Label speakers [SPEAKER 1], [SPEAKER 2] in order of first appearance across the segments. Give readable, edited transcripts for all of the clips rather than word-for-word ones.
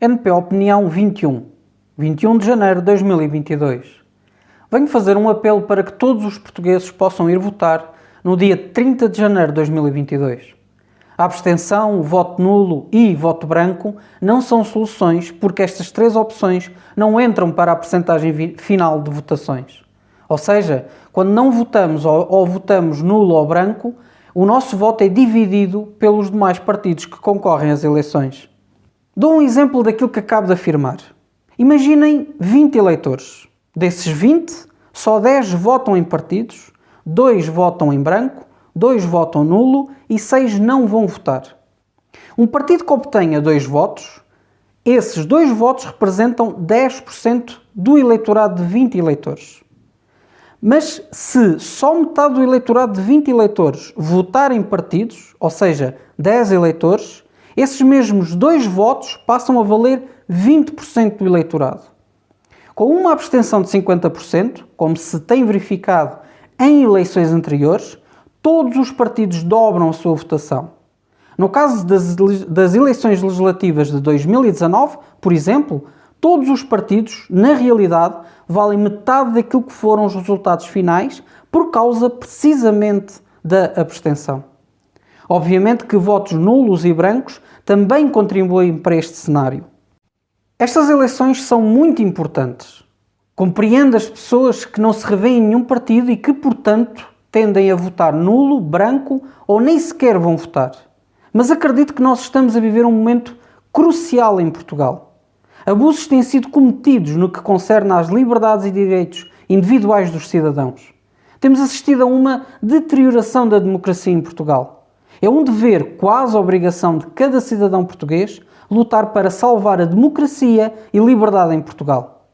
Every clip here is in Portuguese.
[SPEAKER 1] NP Opinião 21 de janeiro de 2022. Venho fazer um apelo para que todos os portugueses possam ir votar no dia 30 de janeiro de 2022. A abstenção, o voto nulo e voto branco não são soluções porque estas três opções não entram para a percentagem final de votações. Ou seja, quando não votamos ou votamos nulo ou branco, o nosso voto é dividido pelos demais partidos que concorrem às eleições. Dou um exemplo daquilo que acabo de afirmar. Imaginem 20 eleitores. Desses 20, só 10 votam em partidos, 2 votam em branco, 2 votam nulo e 6 não vão votar. Um partido que obtenha 2 votos, esses 2 votos representam 10% do eleitorado de 20 eleitores. Mas se só metade do eleitorado de 20 eleitores votar em partidos, ou seja, 10 eleitores, esses mesmos 2 votos passam a valer 20% do eleitorado. Com uma abstenção de 50%, como se tem verificado em eleições anteriores, todos os partidos dobram a sua votação. No caso das eleições legislativas de 2019, por exemplo, todos os partidos, na realidade, valem metade daquilo que foram os resultados finais por causa precisamente da abstenção. Obviamente que votos nulos e brancos também contribuem para este cenário. Estas eleições são muito importantes. Compreendo as pessoas que não se revêem em nenhum partido e que, portanto, tendem a votar nulo, branco ou nem sequer vão votar. Mas acredito que nós estamos a viver um momento crucial em Portugal. Abusos têm sido cometidos no que concerne às liberdades e direitos individuais dos cidadãos. Temos assistido a uma deterioração da democracia em Portugal. É um dever, quase obrigação de cada cidadão português, lutar para salvar a democracia e liberdade em Portugal.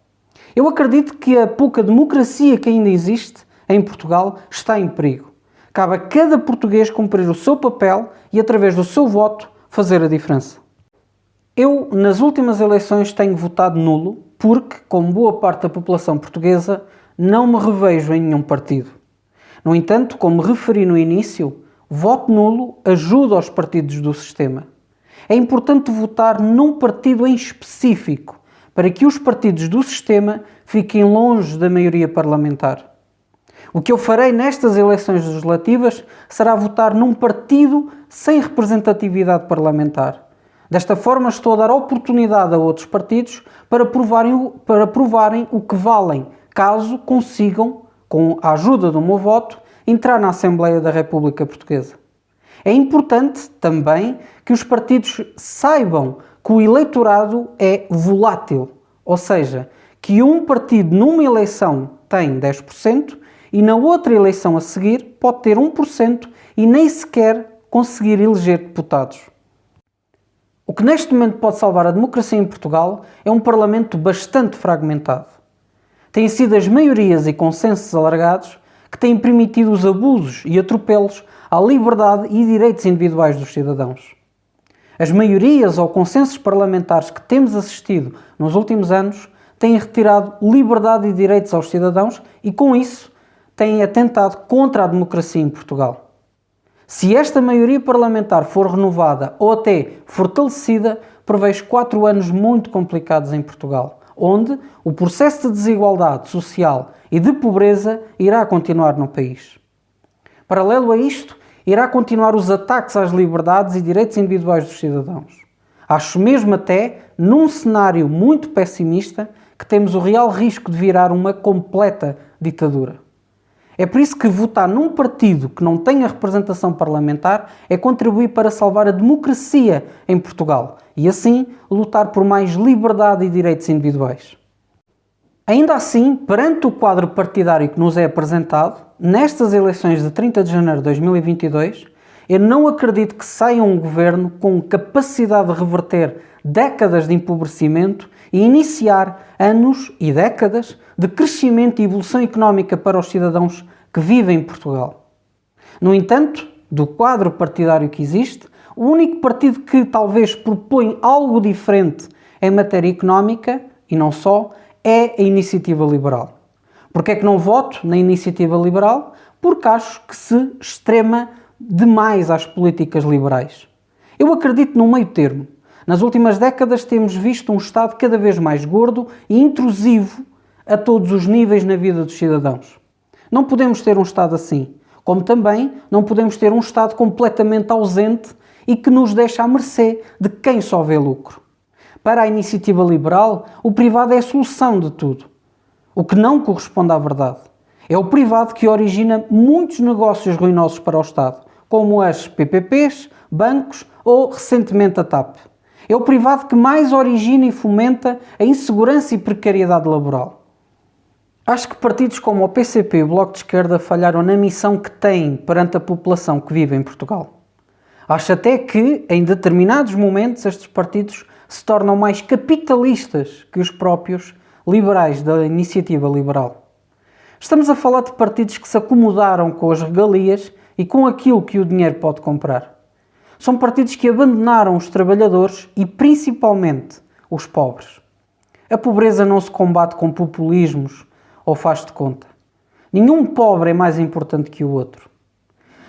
[SPEAKER 1] Eu acredito que a pouca democracia que ainda existe em Portugal está em perigo. Cabe a cada português cumprir o seu papel e, através do seu voto, fazer a diferença. Eu, nas últimas eleições, tenho votado nulo porque, como boa parte da população portuguesa, não me revejo em nenhum partido. No entanto, como referi no início, voto nulo ajuda aos partidos do sistema. É importante votar num partido em específico para que os partidos do sistema fiquem longe da maioria parlamentar. O que eu farei nestas eleições legislativas será votar num partido sem representatividade parlamentar. Desta forma, estou a dar oportunidade a outros partidos para provarem o que valem, caso consigam, com a ajuda do meu voto, entrar na Assembleia da República Portuguesa. É importante também que os partidos saibam que o eleitorado é volátil, ou seja, que um partido numa eleição tem 10% e na outra eleição a seguir pode ter 1% e nem sequer conseguir eleger deputados. O que neste momento pode salvar a democracia em Portugal é um Parlamento bastante fragmentado. Têm sido as maiorias e consensos alargados que têm permitido os abusos e atropelos à liberdade e direitos individuais dos cidadãos. As maiorias ou consensos parlamentares que temos assistido nos últimos anos têm retirado liberdade e direitos aos cidadãos e, com isso, têm atentado contra a democracia em Portugal. Se esta maioria parlamentar for renovada ou até fortalecida, prevejo 4 anos muito complicados em Portugal, onde o processo de desigualdade social e de pobreza irá continuar no país. Paralelo a isto, irá continuar os ataques às liberdades e direitos individuais dos cidadãos. Acho mesmo até, num cenário muito pessimista, que temos o real risco de virar uma completa ditadura. É por isso que votar num partido que não tenha representação parlamentar é contribuir para salvar a democracia em Portugal e, assim, lutar por mais liberdade e direitos individuais. Ainda assim, perante o quadro partidário que nos é apresentado, nestas eleições de 30 de janeiro de 2022, eu não acredito que saia um governo com capacidade de reverter décadas de empobrecimento e iniciar anos e décadas de crescimento e evolução económica para os cidadãos que vivem em Portugal. No entanto, do quadro partidário que existe, o único partido que talvez propõe algo diferente em matéria económica, e não só, é a Iniciativa Liberal. Porquê é que não voto na Iniciativa Liberal? Porque acho que se extrema demais às políticas liberais. Eu acredito no meio termo, Nas últimas décadas temos visto um Estado cada vez mais gordo e intrusivo a todos os níveis na vida dos cidadãos. Não podemos ter um Estado assim, como também não podemos ter um Estado completamente ausente e que nos deixa à mercê de quem só vê lucro. Para a iniciativa liberal, o privado é a solução de tudo, o que não corresponde à verdade. É o privado que origina muitos negócios ruinosos para o Estado, como as PPPs, bancos ou, recentemente, a TAP. É o privado que mais origina e fomenta a insegurança e precariedade laboral. Acho que partidos como o PCP e o Bloco de Esquerda falharam na missão que têm perante a população que vive em Portugal. Acho até que, em determinados momentos, estes partidos se tornam mais capitalistas que os próprios liberais da iniciativa liberal. Estamos a falar de partidos que se acomodaram com as regalias e com aquilo que o dinheiro pode comprar. São partidos que abandonaram os trabalhadores e, principalmente, os pobres. A pobreza não se combate com populismos ou faz de conta. Nenhum pobre é mais importante que o outro.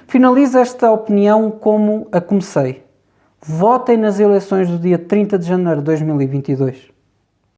[SPEAKER 1] Finalizo esta opinião como a comecei. Votem nas eleições do dia 30 de janeiro de 2022.